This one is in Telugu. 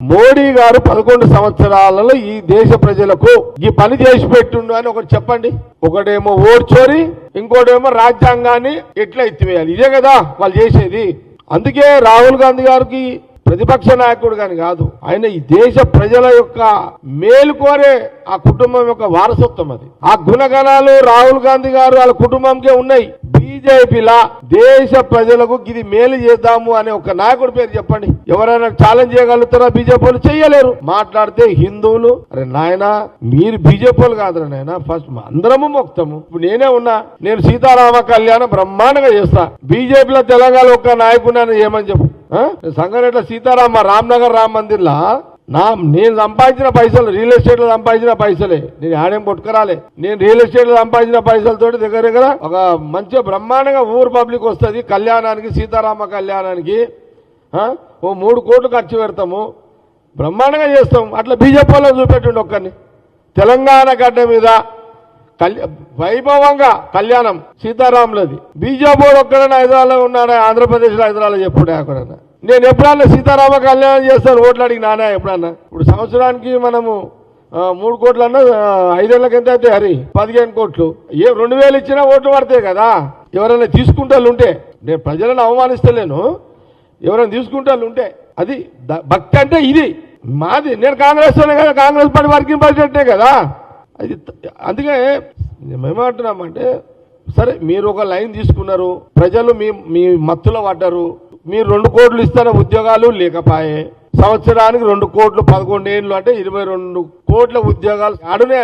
మోడీ గారు 11 సంవత్సరాలలో ఈ దేశ ప్రజలకు ఈ పని చేసి పెట్టిండు అని ఒకటి చెప్పండి. ఒకటేమో ఓడ్చోరి, ఇంకోటేమో రాజ్యాంగాన్ని ఎట్లా ఎత్తివేయాలి. ఇదే కదా వాళ్ళు చేసేది. అందుకే రాహుల్ గాంధీ గారికి ప్రతిపక్ష నాయకుడు గాని కాదు, ఆయన ఈ దేశ ప్రజల యొక్క మేలు కోరే ఆ కుటుంబం యొక్క వారసత్వం అది. ఆ గుణగణాలు రాహుల్ గాంధీ గారు వాళ్ళ కుటుంబంకే ఉన్నాయి. బీజేపీలా దేశ ప్రజలకు ఇది మేలు చేద్దాము అనే ఒక నాయకుడి పేరు చెప్పండి. ఎవరైనా ఛాలెంజ్ చేయగలుగుతారా? బీజేపీలు చేయలేరు. మాట్లాడితే హిందువులు, అరే నాయన మీరు బీజేపీలు కాదురా నాయన, ఫస్ట్ అందరము మొక్తాము. ఇప్పుడు నేనే ఉన్నా, నేను సీతారామ కళ్యాణం బ్రహ్మాండంగా చేస్తా. బీజేపీలో తెలంగాణ ఒక్క నాయకుడు ఏమని చెప్పు. సంగారెడ్ల సీతారామ రామ్నగర్ రామ్ మందిర్లా నేను సంపాదించిన పైసలు, రియల్ ఎస్టేట్ లో సంపాదించిన పైసలే, నేను ఆడేం కొట్టుకురాలే. నేను రియల్ ఎస్టేట్ లో సంపాదించిన పైసలతో దగ్గర ఒక మంచి బ్రహ్మాండంగా ఊరు పబ్లిక్ వస్తుంది కళ్యాణానికి, సీతారామ కళ్యాణానికి ఓ 3 కోట్లు ఖర్చు పెడతాము, బ్రహ్మాండంగా చేస్తాం. అట్లా బీజేపీలో చూపెట్టుండి ఒక్కరిని. తెలంగాణ గడ్డ మీద వైభవంగా కళ్యాణం సీతారాములది. బీజేపీ ఒక్కడైనా హైదరాబాద్లో ఉన్నాడా? ఆంధ్రప్రదేశ్లో హైదరాబాద్లో చెప్పుడే అక్కడన్నా. నేను ఎప్పుడన్నా సీతారామ కళ్యాణం చేస్తాను ఓట్లు అడిగి నానా ఎప్పుడన్నా. ఇప్పుడు సంవత్సరానికి మనము 3 కోట్లన్నా 5 ఏళ్ళకి ఎంత అయితే హరి 15 కోట్లు. 2000 ఇచ్చినా ఓట్లు పడతాయి కదా. ఎవరైనా తీసుకుంటే ఉంటే, నేను ప్రజలను అవమానిస్తలేను, ఎవరైనా తీసుకుంటే ఉంటే అది భక్తి అంటే ఇది మాది. నేను కాంగ్రెస్ కదా, కాంగ్రెస్ పార్టీ వర్కింగ్ ప్రెసిడెంటే కదా అది. అందుకే మేమేమంటున్నామంటే, సరే మీరు ఒక లైన్ తీసుకున్నారు, ప్రజలు మీ మత్తులో పడ్డారు. మీరు 2 కోట్లు ఇస్తార ఉద్యోగాలు లేకపాయే. సంవత్సరానికి 2 కోట్లు 11 ఏళ్ళు అంటే 22 కోట్ల ఉద్యోగాలు ఆడునే.